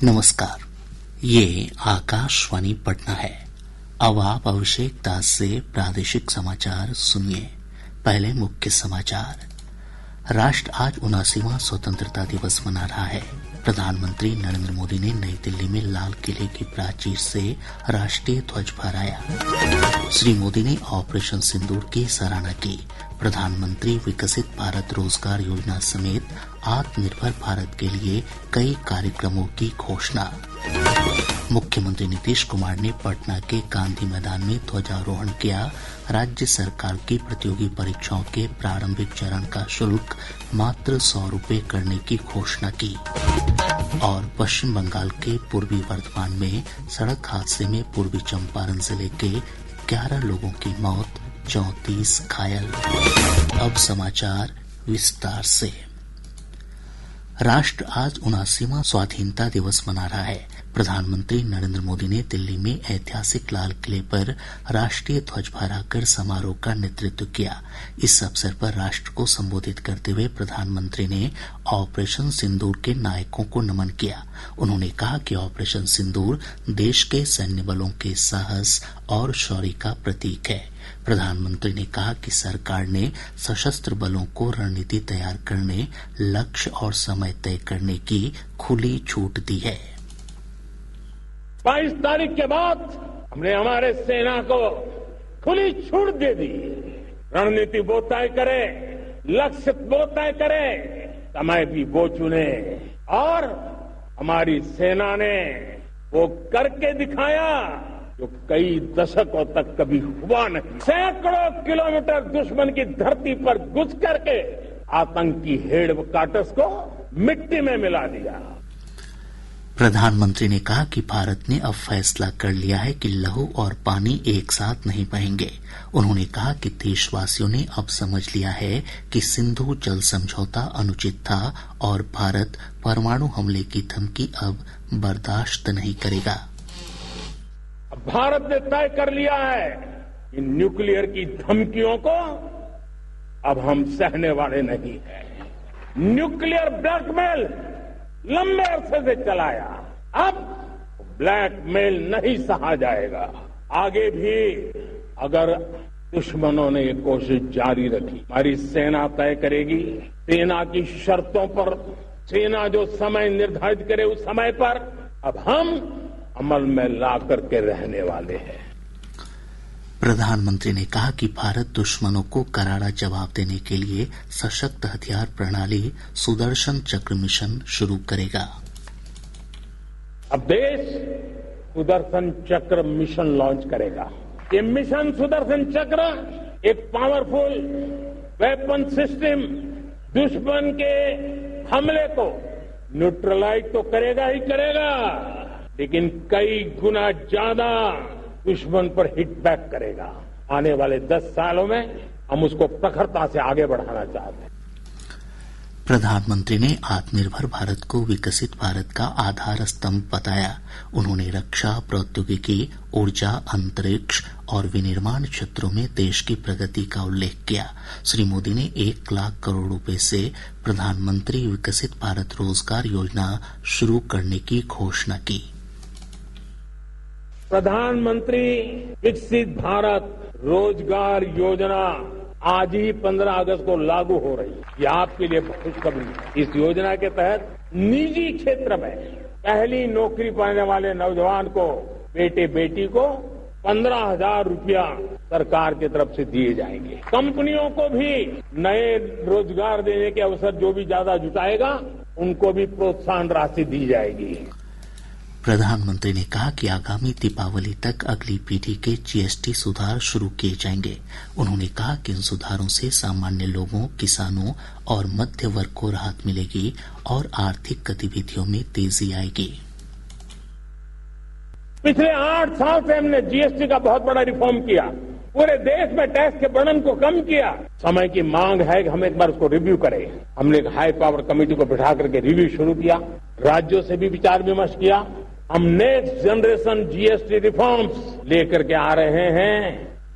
नमस्कार, ये आकाशवाणी पटना है। अब आप अभिषेक दास से प्रादेशिक समाचार सुनिए। पहले मुख्य समाचार। राष्ट्र आज 79वां स्वतंत्रता दिवस मना रहा है। प्रधानमंत्री नरेंद्र मोदी ने नई दिल्ली में लाल किले की प्राचीर से राष्ट्रीय ध्वज फहराया। श्री मोदी ने ऑपरेशन सिंदूर की सराहना की। प्रधानमंत्री विकसित भारत रोजगार योजना समेत आत्मनिर्भर भारत के लिए कई कार्यक्रमों की घोषणा। मुख्यमंत्री नीतीश कुमार ने पटना के गांधी मैदान में ध्वजारोहण किया। राज्य सरकार की प्रतियोगी परीक्षाओं के प्रारंभिक चरण का शुल्क मात्र 100 रुपये करने की घोषणा की। और पश्चिम बंगाल के पूर्वी वर्धमान में सड़क हादसे में पूर्वी चंपारण जिले के 11 लोगों की मौत, 34 घायल। अब समाचार विस्तार से। राष्ट्र आज 79वां स्वाधीनता दिवस मना रहा है। प्रधानमंत्री नरेंद्र मोदी ने दिल्ली में ऐतिहासिक लाल किले पर राष्ट्रीय ध्वज फहराकर समारोह का नेतृत्व किया। इस अवसर पर राष्ट्र को संबोधित करते हुए प्रधानमंत्री ने ऑपरेशन सिंदूर के नायकों को नमन किया। उन्होंने कहा कि ऑपरेशन सिंदूर देश के सैन्य बलों के साहस और शौर्य का प्रतीक है। प्रधानमंत्री ने कहा कि सरकार ने सशस्त्र बलों को रणनीति तैयार करने, लक्ष्य और समय तय करने की खुली छूट दी है। 22 तारीख के बाद हमने हमारे सेना को खुली छूट दे दी। रणनीति वो तय करे, लक्ष्य वो तय करे, समय भी वो चुने। और हमारी सेना ने वो करके दिखाया जो कई दशकों तक कभी हुआ नहीं। सैकड़ों किलोमीटर दुश्मन की धरती पर घुस करके आतंकी हेडक्वार्टर्स को मिट्टी में मिला दिया। प्रधानमंत्री ने कहा कि भारत ने अब फैसला कर लिया है कि लहू और पानी एक साथ नहीं बहेंगे। उन्होंने कहा कि देशवासियों ने अब समझ लिया है कि सिंधु जल समझौता अनुचित था और भारत परमाणु हमले की धमकी अब बर्दाश्त नहीं करेगा। भारत ने तय कर लिया है कि न्यूक्लियर की धमकियों को अब हम सहने वाले नहीं हैं। न्यूक्लियर ब्लैकमेल लंबे अरसे से चलाया, अब ब्लैकमेल नहीं सहा जाएगा। आगे भी अगर दुश्मनों ने ये कोशिश जारी रखी, हमारी सेना तय करेगी। सेना की शर्तों पर सेना जो समय निर्धारित करे उस समय पर अब हम अमल में ला करके रहने वाले हैं। प्रधानमंत्री ने कहा कि भारत दुश्मनों को करारा जवाब देने के लिए सशक्त हथियार प्रणाली सुदर्शन चक्र मिशन शुरू करेगा। अब देश सुदर्शन चक्र मिशन लॉन्च करेगा। ये मिशन सुदर्शन चक्र एक पावरफुल वेपन सिस्टम दुश्मन के हमले को न्यूट्रलाइज तो करेगा ही करेगा, लेकिन कई गुना ज्यादा दुश्मन पर हिट बैक करेगा। आने वाले 10 सालों में हम उसको प्रखरता से आगे बढ़ाना चाहते हैं। प्रधानमंत्री ने आत्मनिर्भर भारत को विकसित भारत का आधार स्तंभ बताया। उन्होंने रक्षा, प्रौद्योगिकी, ऊर्जा, अंतरिक्ष और विनिर्माण क्षेत्रों में देश की प्रगति का उल्लेख किया। श्री मोदी ने 1 लाख करोड़ रुपए से प्रधानमंत्री विकसित भारत रोजगार योजना शुरू करने की घोषणा की। प्रधानमंत्री विकसित भारत रोजगार योजना आज ही 15 अगस्त को लागू हो रही है। ये आपके लिए खुशखबरी है। इस योजना के तहत निजी क्षेत्र में पहली नौकरी पाने वाले नौजवान को, बेटे बेटी को 15,000 रुपया सरकार की तरफ से दिए जाएंगे। कंपनियों को भी नए रोजगार देने के अवसर जो भी ज्यादा जुटाएगा उनको भी प्रोत्साहन राशि दी जाएगी। प्रधानमंत्री ने कहा कि आगामी दीपावली तक अगली पीढ़ी के जीएसटी सुधार शुरू किए जाएंगे। उन्होंने कहा कि इन सुधारों से सामान्य लोगों, किसानों और मध्य वर्ग को राहत मिलेगी और आर्थिक गतिविधियों में तेजी आएगी। पिछले 8 साल से हमने जीएसटी का बहुत बड़ा रिफॉर्म किया, पूरे देश में टैक्स के बर्डन को कम किया। समय की मांग है कि हम एक बार उसको रिव्यू करें। हमने एक हाई पावर कमेटी को बिठा करके रिव्यू शुरू किया, राज्यों से भी विचार विमर्श किया। हम नेक्स्ट जनरेशन जीएसटी रिफॉर्म्स लेकर के आ रहे हैं।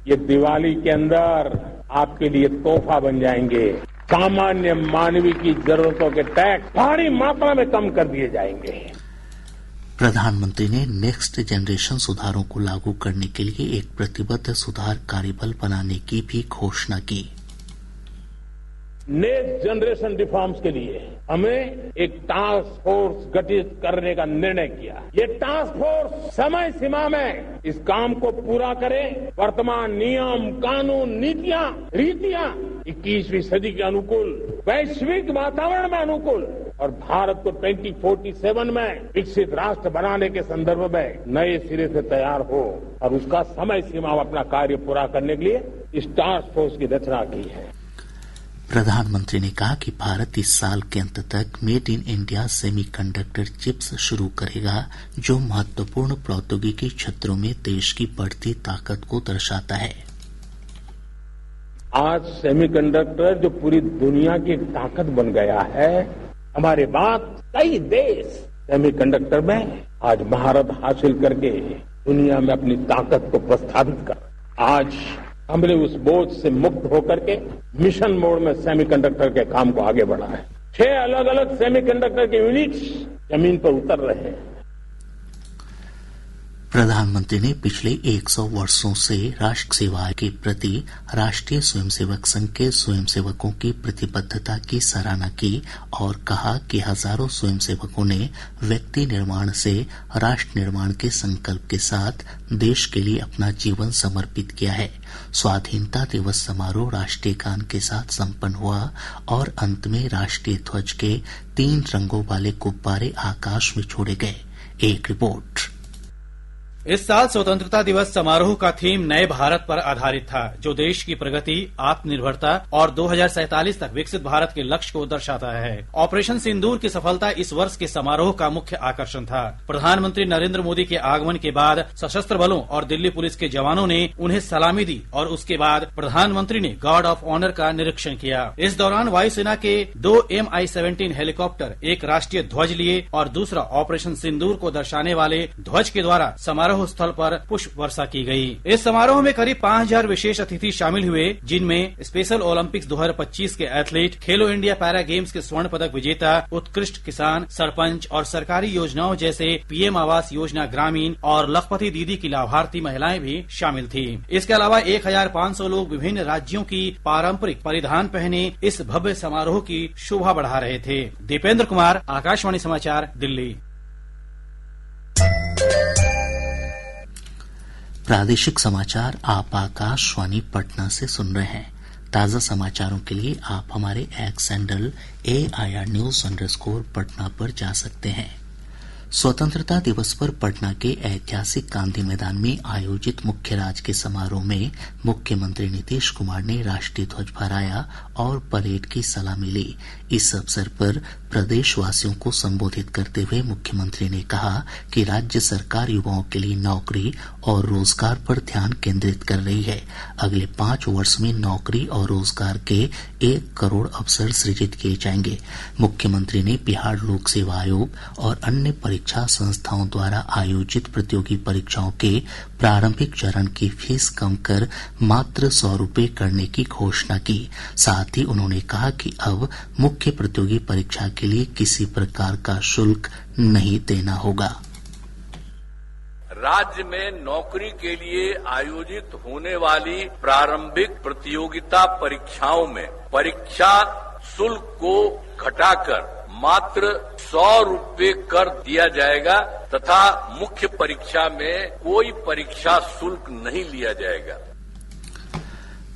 ये दिवाली के अंदर आपके लिए तोहफा बन जाएंगे। सामान्य मानवीय की जरूरतों के टैक्स भारी मात्रा में कम कर दिए जाएंगे। प्रधानमंत्री ने नेक्स्ट जनरेशन सुधारों को लागू करने के लिए एक प्रतिबद्ध सुधार कार्यबल बनाने की भी घोषणा की। नेक्स्ट जनरेशन रिफॉर्म्स के लिए हमें एक टास्क फोर्स गठित करने का निर्णय किया। ये टास्क फोर्स समय सीमा में इस काम को पूरा करे। वर्तमान नियम, कानून, नीतियां, रीतियां 21वीं सदी के अनुकूल, वैश्विक वातावरण में अनुकूल और भारत को 2047 में विकसित राष्ट्र बनाने के संदर्भ में नए सिरे से तैयार हो और उसका समय सीमा में अपना कार्य पूरा करने के लिए इस टास्क फोर्स की रचना की है। प्रधानमंत्री ने कहा कि भारत इस साल के अंत तक made in India semiconductor chips शुरू करेगा, जो महत्वपूर्ण प्रौद्योगिकी क्षेत्रों में देश की बढ़ती ताकत को दर्शाता है। आज सेमीकंडक्टर जो पूरी दुनिया की ताकत बन गया है, हमारे बाद कई देश सेमीकंडक्टर में आज महारत हासिल करके दुनिया में अपनी ताकत को प्रस्थापित कर। आज हमने उस बोझ से मुक्त होकर के मिशन मोड में सेमीकंडक्टर के काम को आगे बढ़ा है। 6 अलग अलग सेमीकंडक्टर के यूनिट्स जमीन पर उतर रहे हैं। प्रधानमंत्री ने पिछले 100 वर्षों से राष्ट्र सेवा के प्रति राष्ट्रीय स्वयंसेवक संघ के स्वयंसेवकों की प्रतिबद्धता की सराहना की और कहा कि हजारों स्वयंसेवकों ने व्यक्ति निर्माण से राष्ट्र निर्माण के संकल्प के साथ देश के लिए अपना जीवन समर्पित किया है। स्वाधीनता दिवस समारोह राष्ट्रीय गान के साथ संपन्न हुआ और अंत में राष्ट्रीय ध्वज के 3 रंगों वाले गुब्बारे आकाश में छोड़े गए। एक रिपोर्ट। इस साल स्वतंत्रता दिवस समारोह का थीम नए भारत पर आधारित था, जो देश की प्रगति, आत्मनिर्भरता और 2047 तक विकसित भारत के लक्ष्य को दर्शाता है। ऑपरेशन सिंदूर की सफलता इस वर्ष के समारोह का मुख्य आकर्षण था। प्रधानमंत्री नरेंद्र मोदी के आगमन के बाद सशस्त्र बलों और दिल्ली पुलिस के जवानों ने उन्हें सलामी दी और उसके बाद प्रधानमंत्री ने गार्ड ऑफ ऑनर का निरीक्षण किया। इस दौरान वायुसेना के 2 MI-17 हेलीकॉप्टर एक राष्ट्रीय ध्वज लिए और दूसरा ऑपरेशन सिंदूर को दर्शाने वाले ध्वज के द्वारा समारोह स्थल पर पुष्प वर्षा की गई। इस समारोह में करीब 5000 विशेष अतिथि शामिल हुए, जिनमें स्पेशल ओलंपिक्स 2025 के एथलीट, खेलो इंडिया पैरा गेम्स के स्वर्ण पदक विजेता, उत्कृष्ट किसान, सरपंच और सरकारी योजनाओं जैसे PM आवास योजना ग्रामीण और लखपति दीदी की लाभार्थी महिलाएं भी शामिल थी। इसके अलावा 1500 लोग विभिन्न राज्यों की पारंपरिक परिधान पहने इस भव्य समारोह की शोभा बढ़ा रहे थे। दीपेंद्र कुमार, आकाशवाणी समाचार, दिल्ली। प्रादेशिक समाचार आप आकाशवाणी पटना से सुन रहे हैं। ताज़ा समाचारों के लिए आप हमारे एक्स हैंडल AIR News _ पर जा सकते हैं। स्वतंत्रता दिवस पर पटना के ऐतिहासिक गांधी मैदान में आयोजित मुख्य राजकीय समारोह में मुख्यमंत्री नीतीश कुमार ने राष्ट्रीय ध्वज फहराया और परेड की सलामी ली। इस अवसर पर प्रदेशवासियों को संबोधित करते हुए मुख्यमंत्री ने कहा कि राज्य सरकार युवाओं के लिए नौकरी और रोजगार पर ध्यान केंद्रित कर रही है। अगले 5 वर्ष में नौकरी और रोजगार के 1 करोड़ अवसर सृजित किए जाएंगे। मुख्यमंत्री ने बिहार लोक सेवा आयोग और अन्य परीक्षा संस्थाओं द्वारा आयोजित प्रतियोगी परीक्षाओं के प्रारंभिक चरण की फीस कम कर मात्र 100 रुपये करने की घोषणा की। साथ ही उन्होंने कहा कि अब मुख्य प्रतियोगी परीक्षा के लिए किसी प्रकार का शुल्क नहीं देना होगा। राज्य में नौकरी के लिए आयोजित होने वाली प्रारंभिक प्रतियोगिता परीक्षाओं में परीक्षा शुल्क को घटाकर मात्र 100 रुपये कर दिया जाएगा तथा मुख्य परीक्षा में कोई परीक्षा शुल्क नहीं लिया जाएगा।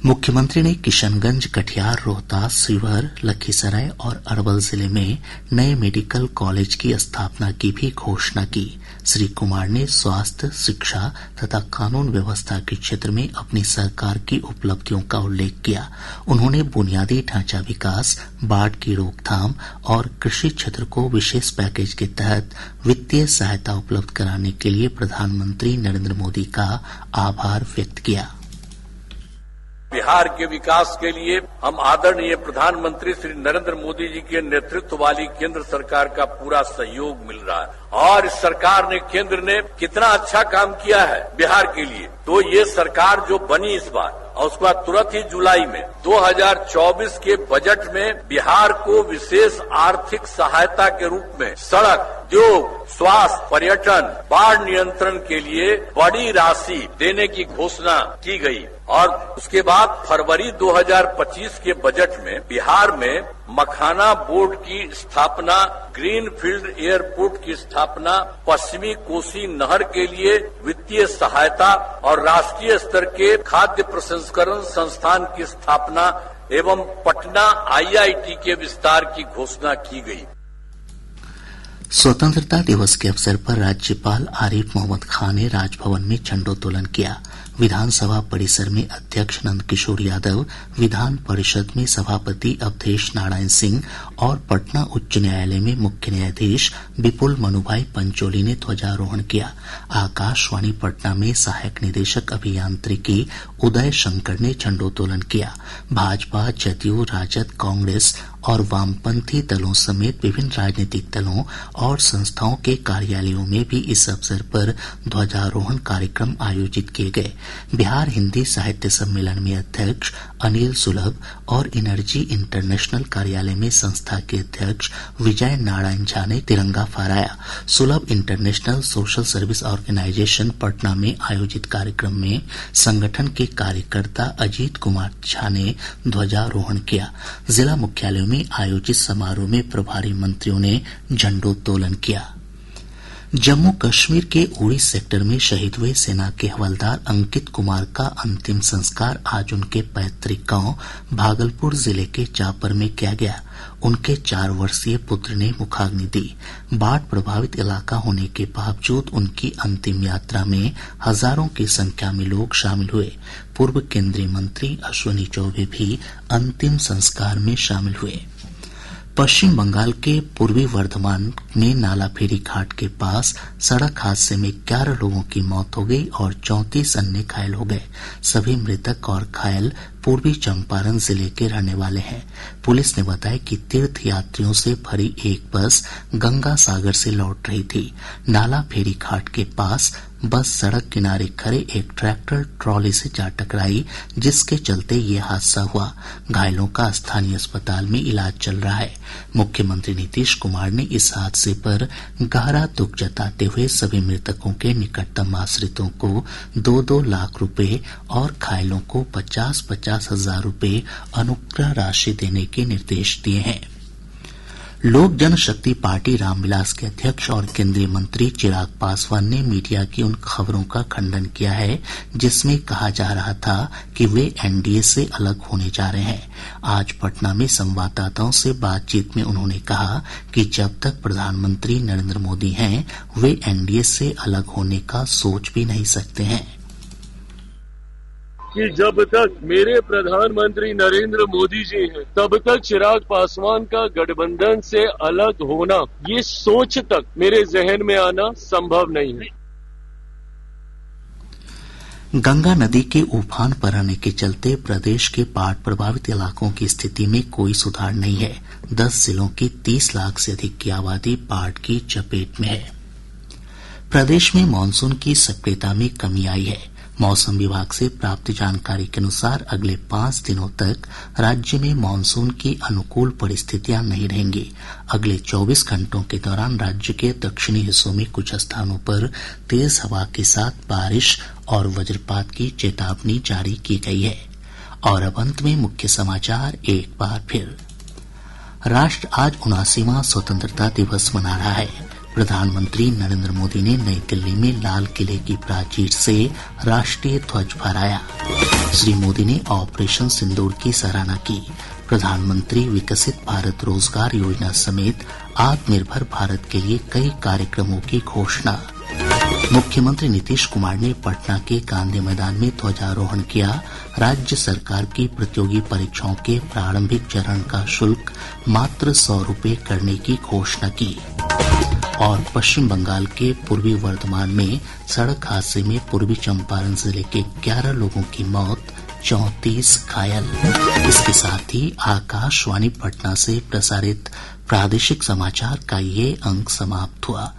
मुख्यमंत्री ने किशनगंज, कटिहार, रोहतास, शिवहर, लखीसराय और अरवल जिले में नए मेडिकल कॉलेज की स्थापना की भी घोषणा की। श्री कुमार ने स्वास्थ्य, शिक्षा तथा कानून व्यवस्था के क्षेत्र में अपनी सरकार की उपलब्धियों का उल्लेख किया। उन्होंने बुनियादी ढांचा विकास, बाढ़ की रोकथाम और कृषि क्षेत्र को विशेष पैकेज के तहत वित्तीय सहायता उपलब्ध कराने के लिए प्रधानमंत्री नरेंद्र मोदी का आभार व्यक्त किया। बिहार के विकास के लिए हम आदरणीय प्रधानमंत्री श्री नरेंद्र मोदी जी के नेतृत्व वाली केंद्र सरकार का पूरा सहयोग मिल रहा है। और इस सरकार ने, केंद्र ने कितना अच्छा काम किया है बिहार के लिए। तो ये सरकार जो बनी इस बार, और उसके बाद तुरंत ही जुलाई में 2024 के बजट में बिहार को विशेष आर्थिक सहायता के रूप में सड़क, उद्योग, स्वास्थ्य, पर्यटन, बाढ़ नियंत्रण के लिए बड़ी राशि देने की घोषणा की गई। और उसके बाद फरवरी 2025 के बजट में बिहार में मखाना बोर्ड की स्थापना, ग्रीनफील्ड एयरपोर्ट की स्थापना, पश्चिमी कोसी नहर के लिए वित्तीय सहायता और राष्ट्रीय स्तर के खाद्य प्रसंस्करण संस्थान की स्थापना एवं पटना IIT के विस्तार की घोषणा की गई। स्वतंत्रता दिवस के अवसर पर राज्यपाल आरिफ मोहम्मद खान ने राजभवन में झंडोत्तोलन किया। विधानसभा परिसर में अध्यक्ष नंदकिशोर यादव, विधान परिषद में सभापति अवधेश नारायण सिंह और पटना उच्च न्यायालय में मुख्य न्यायाधीश विपुल मनुभाई पंचोली ने ध्वजारोहण किया। आकाशवाणी पटना में सहायक निदेशक अभियांत्रिकी उदय शंकर ने झंडोत्तोलन किया। भाजपा, जदयू, राजद, कांग्रेस और वामपंथी दलों समेत विभिन्न राजनीतिक दलों और संस्थाओं के कार्यालयों में भी इस अवसर पर ध्वजारोहण कार्यक्रम आयोजित किए गए। बिहार हिन्दी साहित्य सम्मेलन में अध्यक्ष अनिल सुलभ और इनर्जी इंटरनेशनल कार्यालय में संस्था के अध्यक्ष विजय नारायण झा ने तिरंगा फहराया। Sulabh international social service organisation Patna में आयोजित कार्यक्रम में संगठन के कार्यकर्ता अजीत कुमार झा ने ध्वजारोहण किया। जिला मुख्यालयों में आयोजित समारोह में प्रभारी मंत्रियों ने झंडोत्तोलन किया। जम्मू कश्मीर के उड़ी सेक्टर में शहीद हुए सेना के हवलदार अंकित कुमार का अंतिम संस्कार आज उनके पैतृक गांव भागलपुर जिले के चापर में किया गया। उनके 4 वर्षीय पुत्र ने मुखाग्नि दी। बाढ़ प्रभावित इलाका होने के बावजूद उनकी अंतिम यात्रा में हजारों की संख्या में लोग शामिल हुए। पूर्व केंद्रीय मंत्री अश्विनी चौबे भी अंतिम संस्कार में शामिल हुए। पश्चिम बंगाल के पूर्वी वर्धमान में नालाफेरी घाट के पास सड़क हादसे में 11 लोगों की मौत हो गई और 34 अन्य घायल हो गए। सभी मृतक और घायल पूर्वी चंपारण जिले के रहने वाले हैं। पुलिस ने बताया कि तीर्थ यात्रियों से भरी एक बस गंगा सागर से लौट रही थी। नालाफेरी घाट के पास बस सड़क किनारे खड़े एक ट्रैक्टर ट्रॉली से जा टकराई, जिसके चलते ये हादसा हुआ। घायलों का स्थानीय अस्पताल में इलाज चल रहा है। मुख्यमंत्री नीतीश कुमार ने इस हादसे पर गहरा दुख जताते हुए सभी मृतकों के निकटतम आश्रितों को 2-2 लाख रुपए और घायलों को 50-50 हजार रुपए अनुग्रह राशि देने के निर्देश दिए हैं। लोक जनशक्ति पार्टी रामविलास के अध्यक्ष और केंद्रीय मंत्री चिराग पासवान ने मीडिया की उन खबरों का खंडन किया है जिसमें कहा जा रहा था कि वे एनडीए से अलग होने जा रहे हैं। आज पटना में संवाददाताओं से बातचीत में उन्होंने कहा कि जब तक प्रधानमंत्री नरेंद्र मोदी हैं, वे एनडीए से अलग होने का सोच भी नहीं सकते हैं। कि जब तक मेरे प्रधानमंत्री नरेंद्र मोदी जी हैं, तब तक चिराग पासवान का गठबंधन से अलग होना, ये सोच तक मेरे जहन में आना संभव नहीं है। गंगा नदी के उफान पर आने के चलते प्रदेश के बाढ़ प्रभावित इलाकों की स्थिति में कोई सुधार नहीं है। 10 जिलों की 30 लाख से अधिक की आबादी बाढ़ की चपेट में है। प्रदेश में मानसून की सक्रियता में कमी आई है। मौसम विभाग से प्राप्त जानकारी के अनुसार अगले 5 दिनों तक राज्य में मानसून की अनुकूल परिस्थितियां नहीं रहेंगी। अगले 24 घंटों के दौरान राज्य के दक्षिणी हिस्सों में कुछ स्थानों पर तेज हवा के साथ बारिश और वज्रपात की चेतावनी जारी की गई है। और अब अंत में मुख्य समाचार एक बार फिर। राष्ट्र आज 79वां स्वतंत्रता दिवस मना रहा है। प्रधानमंत्री नरेंद्र मोदी ने नई दिल्ली में लाल किले की प्राचीर से राष्ट्रीय ध्वज फहराया। श्री मोदी ने ऑपरेशन सिंदूर की सराहना की। प्रधानमंत्री विकसित भारत रोजगार योजना समेत आत्मनिर्भर भारत के लिए कई कार्यक्रमों की घोषणा। मुख्यमंत्री नीतीश कुमार ने पटना के गांधी मैदान में ध्वजारोहण किया। राज्य सरकार की प्रतियोगी परीक्षाओं के प्रारंभिक चरण का शुल्क मात्र 100 रुपए करने की घोषणा की। और पश्चिम बंगाल के पूर्वी वर्धमान में सड़क हादसे में पूर्वी चंपारण जिले के 11 लोगों की मौत, 34 घायल। इसके साथ ही आकाशवाणी पटना से प्रसारित प्रादेशिक समाचार का ये अंक समाप्त हुआ।